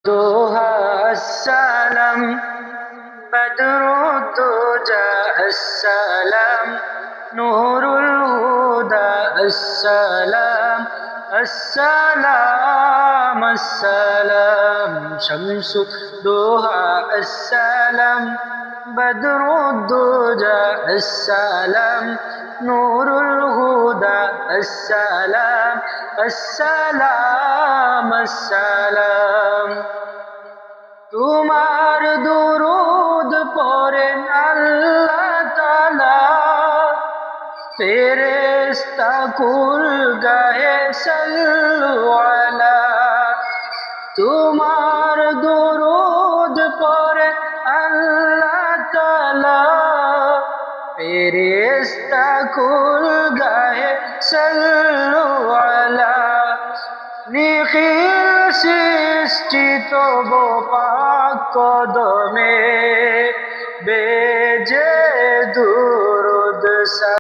دوها السلام بدر الدجى السلام نور الهدى السلام السلام السلام شمس الضحى السلام بدر الدجى السلام نور الهدى السلام السلام السلام তোমার দুরূদ পড়েন আল্লাহ তাআলা ফেরেশতা কুল গায়ে সাল্লু আলা তোমার দুরূদ পড়েন আল্লাহ তাআলা ফেরেশতা কুল গায়ে সাল্লু আলা নিখিল সৃষ্টি তব পাক কদমে